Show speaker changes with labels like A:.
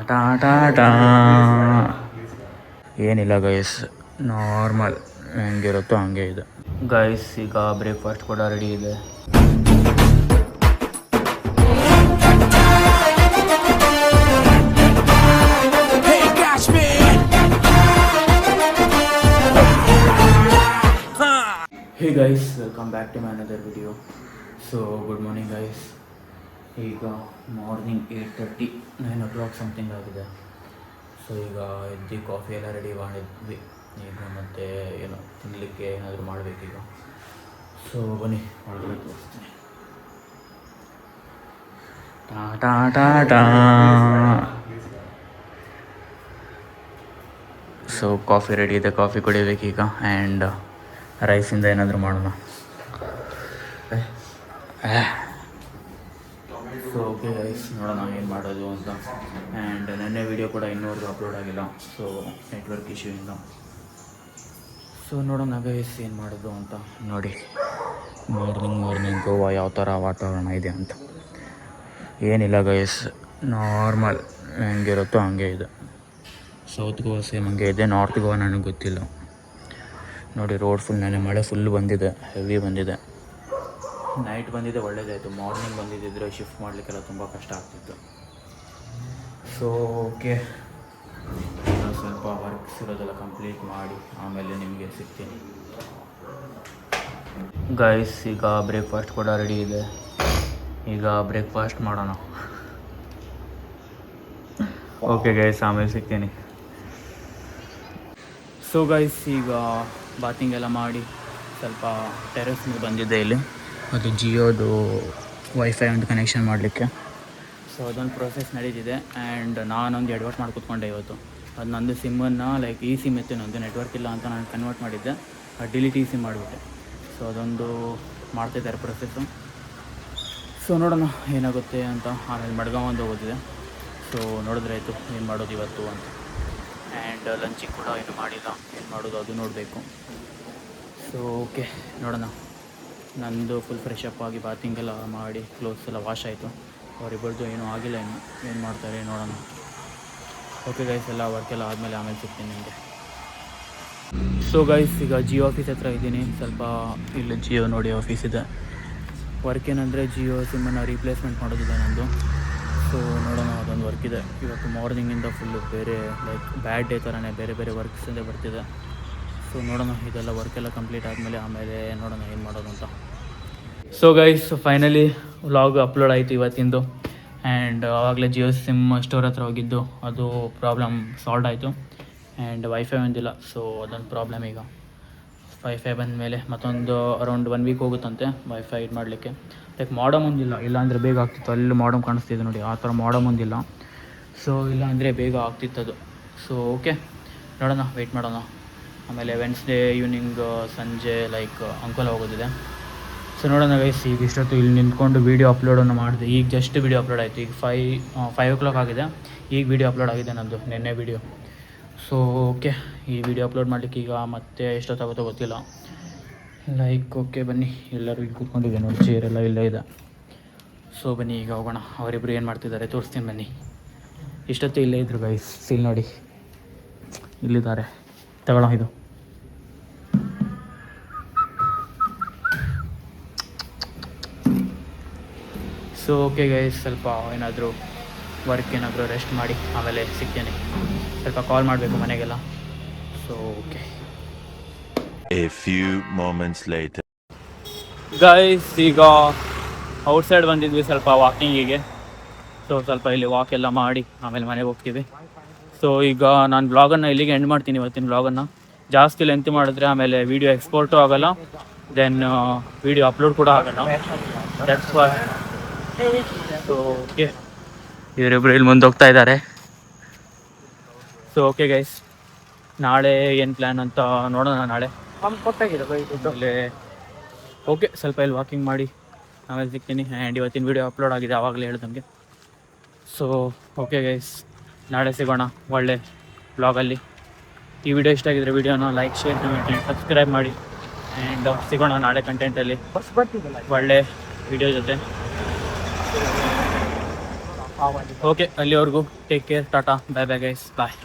A: ಟಾ ಟಾ ಟಾ ಏನಿಲ್ಲ ಗೈಸ್, ನಾರ್ಮಲ್ ಹೆಂಗಿರುತ್ತೋ ಹಂಗೆ ಇದೆ ಗೈಸ್. ಈಗ ಬ್ರೇಕ್ಫಾಸ್ಟ್ ಕೂಡ ರೆಡಿ ಇದೆ. Hey guys, welcome back to my another video. So good morning guys. ಈಗ ಮಾರ್ನಿಂಗ್ 8:30 9 o'clock ಸಮಥಿಂಗ್ ಆಗಿದೆ. ಸೊ ಈಗ ಎದ್ದು ಕಾಫಿ ಎಲ್ಲ ರೆಡಿ ಮಾಡಿದ್ವಿ. ಈಗ ಮತ್ತೆ ಏನೋ ತಿನ್ನಲಿಕ್ಕೆ ಏನಾದರೂ ಮಾಡಬೇಕೀಗ. ಸೊ ಬನ್ನಿ ಒಳಗಡೆ ತೋರಿಸ್ತೀನಿ. ಟಾ ಟಾ ಟಾ ಟಾ. ಸೊ ಕಾಫಿ ರೆಡಿ ಇದೆ, ಕಾಫಿ ಕುಡಿಬೇಕೀಗ. ಆ್ಯಂಡ್ ರೈಸಿಂದ ಏನಾದರೂ ಮಾಡೋಣ. ಸೊ ಓಕೆ ಗೈಸ್, ನೋಡೋಣ ಏನು ಮಾಡೋದು ಅಂತ. ಆ್ಯಂಡ್ ನೆನ್ನೆ ವೀಡಿಯೋ ಕೂಡ ಇನ್ನೂವರೆಗೂ ಅಪ್ಲೋಡ್ ಆಗಿಲ್ಲ, ಸೊ ನೆಟ್ವರ್ಕ್ ಇಶ್ಯೂಯಿಂದ. ಸೊ ನೋಡೋಣ ಗೈಸ್ ಏನು ಮಾಡೋದು ಅಂತ. ನೋಡಿ ಮಾರ್ನಿಂಗ್ ಗೋವಾ ಯಾವ ಥರ ವಾತಾವರಣ ಇದೆ ಅಂತ. ಏನಿಲ್ಲ ಗೈಸ್, ನಾರ್ಮಲ್ ಹೆಂಗಿರುತ್ತೋ ಹಂಗೆ ಇದೆ. ಸೌತ್ ಗೋವಾ ಸೇಮ್ ಹಂಗೆ ಇದೆ, ನಾರ್ತ್ ಗೋವಾ ನನಗೆ ಗೊತ್ತಿಲ್ಲ. ನೋಡಿ ರೋಡ್ ಫುಲ್, ನೆನೆ ಮಳೆ ಫುಲ್ ಬಂದಿದೆ, ಹೆವಿ ಬಂದಿದೆ. ನೈಟ್ ಬಂದಿದೆ ಒಳ್ಳೇದಾಯಿತು, ಮಾರ್ನಿಂಗ್ ಬಂದಿದ್ದಿದ್ರೆ ಶಿಫ್ಟ್ ಮಾಡಲಿಕ್ಕೆಲ್ಲ ತುಂಬ ಕಷ್ಟ ಆಗ್ತಿತ್ತು. ಸೊ ಓಕೆ, ಸ್ವಲ್ಪ ವರ್ಕ್ಸ್ ಇರೋದೆಲ್ಲ ಕಂಪ್ಲೀಟ್ ಮಾಡಿ ಆಮೇಲೆ ನಿಮಗೆ ಸಿಗ್ತೀನಿ ಗೈಸ್. ಈಗ ಬ್ರೇಕ್ಫಾಸ್ಟ್ ಕೂಡ ರೆಡಿ ಇದೆ, ಈಗ ಬ್ರೇಕ್ಫಾಸ್ಟ್ ಮಾಡೋಣ. ಓಕೆ ಗೈಸ್, ಆಮೇಲೆ ಸಿಗ್ತೀನಿ. ಸೊ ಗೈಸ್, ಈಗ ಬಾತಿಂಗ್ ಎಲ್ಲ ಮಾಡಿ ಸ್ವಲ್ಪ ಟೆರೆಸ್ ಮೇಲೆ ಬಂದಿದ್ದೆ. ಇಲ್ಲಿ ಅದು ಜಿಯೋದು ವೈಫೈ ಒಂದು ಕನೆಕ್ಷನ್ ಮಾಡಲಿಕ್ಕೆ. ಸೊ ಅದೊಂದು ಪ್ರೊಸೆಸ್ ನಡೀತಿದೆ. ಆ್ಯಂಡ್ ನಾನೊಂದು ಎಡ್ವರ್ಟ್ ಮಾಡಿ ಕೂತ್ಕೊಂಡೆ ಇವತ್ತು. ಅದು ನಂದು ಸಿಮ್ಮನ್ನು ಲೈಕ್ ಈ ಸಿಮ್ ಇತ್ತು, ನಂದು ನೆಟ್ವರ್ಕ್ ಇಲ್ಲ ಅಂತ ನಾನು ಕನ್ವರ್ಟ್ ಮಾಡಿದ್ದೆ, ಡಿಲೀಟ್ ಈ ಸಿಮ್ ಮಾಡಿಬಿಟ್ಟೆ. ಸೊ ಅದೊಂದು ಮಾಡ್ತಿದ್ದಾರೆ ಪ್ರೊಸೆಸ್ಸು. ಸೊ ನೋಡೋಣ ಏನಾಗುತ್ತೆ ಅಂತ. ಆಮೇಲೆ ಮಡ್ಗಾಂವ್ ಒಂದು ಹೋಗೋದಿದೆ. ಸೊ ನೋಡಿದ್ರಾಯ್ತು ಏನು ಮಾಡೋದು ಇವತ್ತು ಅಂತ. ಆ್ಯಂಡ್ ಲಂಚಿಗೆ ಕೂಡ ಏನು ಮಾಡಿಲ್ಲ, ಏನು ಮಾಡೋದು ಅದು ನೋಡಬೇಕು. ಸೊ ಓಕೆ, ನೋಡೋಣ. ನಂದು ಫುಲ್ ಫ್ರೆಶ್ ಅಪ್ ಆಗಿ ಬಾತಿಂಗ್ ಎಲ್ಲ ಮಾಡಿ ಕ್ಲೋತ್ಸ್ ಎಲ್ಲ ವಾಶ್ ಆಯಿತು. ಅವರಿಬ್ಬರದು ಏನೂ ಆಗಿಲ್ಲ, ಇನ್ನು ಏನು ಮಾಡ್ತಾರೆ ನೋಡೋಣ. ಓಕೆ ಗೈಸ್, ಎಲ್ಲ ವರ್ಕೆಲ್ಲ ಆದಮೇಲೆ ಆಮೇಲೆ ಸಿಗ್ತೀನಿ ನಿಮಗೆ. ಸೊ ಗೈಸ್, ಈಗ ಜಿಯೋ ಆಫೀಸ್ ಹತ್ರ ಇದ್ದೀನಿ. ಸ್ವಲ್ಪ ಇಲ್ಲಿ ಜಿಯೋ ನೋಡಿ ಆಫೀಸ್ ಇದೆ. ವರ್ಕ್ ಏನಂದರೆ ಜಿಯೋ ಸಿಮ್ಮನ್ನು ರೀಪ್ಲೇಸ್ಮೆಂಟ್ ಮಾಡೋದಿದೆ ನಂದು. ಸೊ ನೋಡೋಣ, ಅದೊಂದು ವರ್ಕ್ ಇದೆ. ಇವತ್ತು ಮಾರ್ನಿಂಗಿಂದ ಫುಲ್ಲು ಬೇರೆ ಲೈಕ್ ಬ್ಯಾಡ್ ಡೇ ಥರನೇ ಬೇರೆ ಬೇರೆ ವರ್ಕ್ಸಿಂದ ಬರ್ತಿದೆ. ಸೊ ನೋಡೋಣ, ಇದೆಲ್ಲ ವರ್ಕೆಲ್ಲ ಕಂಪ್ಲೀಟ್ ಆದಮೇಲೆ ಆಮೇಲೆ ನೋಡೋಣ ಏನು ಮಾಡೋದು ಅಂತ. So guys, finally vlog upload ಆಯಿತು ಇವತ್ತಿಂದು. ಆ್ಯಂಡ್ ಆವಾಗಲೇ ಜಿಯೋ ಸಿಮ್ ಸ್ಟೋರ್ ಹತ್ರ ಹೋಗಿದ್ದು, ಅದು ಪ್ರಾಬ್ಲಮ್ ಸಾಲ್ವ್ ಆಯಿತು. ಆ್ಯಂಡ್ ವೈಫೈ ಬಂದಿಲ್ಲ, ಸೊ ಅದೊಂದು ಪ್ರಾಬ್ಲಮ್. ಈಗ ವೈಫೈ ಬಂದ ಮೇಲೆ ಮತ್ತೊಂದು ಅರೌಂಡ್ 1 ವೀಕ್ ಹೋಗುತ್ತಂತೆ ವೈಫೈ ಇದು ಮಾಡಲಿಕ್ಕೆ. ಲೈಕ್ ಮಾಡಮ್ ಒಂದಿಲ್ಲ, ಇಲ್ಲಾಂದರೆ ಬೇಗ ಆಗ್ತಿತ್ತು. ಅಲ್ಲಿ ಮಾಡಮ್ ಕಾಣಿಸ್ತಿದೆ ನೋಡಿ, ಆ ಥರ ಮಾಡಮ್ ಒಂದಿಲ್ಲ. ಸೊ ಇಲ್ಲ ಅಂದರೆ ಬೇಗ ಆಗ್ತಿತ್ತದು. ಸೊ ಓಕೆ, ನೋಡೋಣ, ವೆಯ್ಟ್ ಮಾಡೋಣ. ಆಮೇಲೆ ವೆನ್ಸ್ಡೇ ಈವ್ನಿಂಗ್ ಸಂಜೆ ಲೈಕ್ ಅಂಕೋಲ ಹೋಗೋದಿದೆ. ಸೊ ನೋಡೋಣ ಗೈಸ್, ಈಗ ಇಷ್ಟೊತ್ತು ಇಲ್ಲಿ ನಿಂತ್ಕೊಂಡು ವೀಡಿಯೋ ಅಪ್ಲೋಡನ್ನು ಮಾಡಿದೆ. ಈಗ ಜಸ್ಟ್ ವೀಡಿಯೋ ಅಪ್ಲೋಡ್ ಆಯಿತು. ಈಗ 5 o'clock ಆಗಿದೆ, ಈಗ ವೀಡಿಯೋ ಅಪ್ಲೋಡ್ ಆಗಿದೆ ನಂದು ನೆನ್ನೆ ವೀಡಿಯೋ. ಸೊ ಓಕೆ, ಈ ವಿಡಿಯೋ ಅಪ್ಲೋಡ್ ಮಾಡಲಿಕ್ಕೆ ಈಗ ಮತ್ತೆ ಎಷ್ಟೊತ್ತಾಗುತ್ತೋ ಗೊತ್ತಿಲ್ಲ. ಲೈಕ್ ಓಕೆ ಬನ್ನಿ, ಎಲ್ಲರೂ ಇಲ್ಲಿ ಕೂತ್ಕೊಂಡಿದ್ದೆ ನೋಡಿ, ಚೇರೆಲ್ಲ ಇಲ್ಲೇ ಇದೆ. ಸೊ ಬನ್ನಿ ಈಗ ಹೋಗೋಣ. ಅವರಿಬ್ಬರು ಏನು ಮಾಡ್ತಿದ್ದಾರೆ ತೋರಿಸ್ತೀನಿ ಬನ್ನಿ. ಇಷ್ಟೊತ್ತು ಇಲ್ಲೇ ಇದ್ರು ಗೈಸ್, ಇಲ್ಲಿ ನೋಡಿ ಇಲ್ಲಿದ್ದಾರೆ. ತಗೊಳ್ಳೋ ಇದು. ಸೊ ಓಕೆ ಗೈಸ್, ಸ್ವಲ್ಪ ಏನಾದರೂ ವರ್ಕ್ ಏನಾದರೂ ರೆಸ್ಟ್ ಮಾಡಿ ಆಮೇಲೆ ಸಿಗ್ತೇನೆ. ಸ್ವಲ್ಪ ಕಾಲ್ ಮಾಡಬೇಕು ಮನೆಗೆಲ್ಲ. So okay.
B: A few moments later.
A: Guys, ಈಗ ಔಟ್ಸೈಡ್ ಬಂದಿದ್ವಿ ಸ್ವಲ್ಪ ವಾಕಿಂಗಿಗೆ. ಸೊ ಸ್ವಲ್ಪ ಇಲ್ಲಿ ವಾಕ್ ಎಲ್ಲ ಮಾಡಿ ಆಮೇಲೆ ಮನೆಗೆ ಹೋಗ್ತೀವಿ. ಸೊ ಈಗ ನಾನು ವ್ಲಾಗನ್ನು ಇಲ್ಲಿಗೆ ಎಂಡ್ ಮಾಡ್ತೀನಿ. ಇವತ್ತಿನ ವ್ಲಾಗನ್ನು ಜಾಸ್ತಿ ಲೆಂತ್ ಮಾಡಿದ್ರೆ ಆಮೇಲೆ ವೀಡಿಯೋ ಎಕ್ಸ್ಪೋರ್ಟು ಆಗೋಲ್ಲ, ದೆನ್ ವೀಡಿಯೋ ಅಪ್ಲೋಡ್ ಕೂಡ ಆಗೋಲ್ಲ. That's why. ಸೊ ಓಕೆ, ಇವರಿಬ್ಬರು ಇಲ್ಲಿ ಮುಂದೆ ಹೋಗ್ತಾ ಇದ್ದಾರೆ. ಸೊ ಓಕೆ ಗೈಸ್, ನಾಳೆ ಏನು ಪ್ಲ್ಯಾನ್ ಅಂತ ನೋಡೋಣ. ನಾಳೆ ಆಮೇಲೆ ಓಕೆ, ಸ್ವಲ್ಪ ಇಲ್ಲಿ ವಾಕಿಂಗ್ ಮಾಡಿ ಆಮೇಲೆ ಸಿಗ್ತೀನಿ. ಆ್ಯಂಡ್ ಇವತ್ತಿನ ವೀಡಿಯೋ ಅಪ್ಲೋಡ್ ಆಗಿದೆ ಆವಾಗಲೇ ಹೇಳ್ದಂಗೆ. ಸೊ ಓಕೆ ಗೈಸ್, ನಾಳೆ ಸಿಗೋಣ ಒಳ್ಳೆ ವ್ಲಾಗಲ್ಲಿ. ಈ ವಿಡಿಯೋ ಇಷ್ಟ ಆಗಿದ್ರೆ ವಿಡಿಯೋನ ಲೈಕ್, ಶೇರ್, ಸಬ್ಸ್ಕ್ರೈಬ್ ಮಾಡಿ. ಆ್ಯಂಡ್ ಸಿಗೋಣ ನಾಳೆ ಕಂಟೆಂಟಲ್ಲಿ ಒಳ್ಳೆ ವಿಡಿಯೋ ಜೊತೆ. ಓಕೆ, ಅಲ್ಲಿವರೆಗೂ take care, tata, bye bye guys, ಬಾಯ್.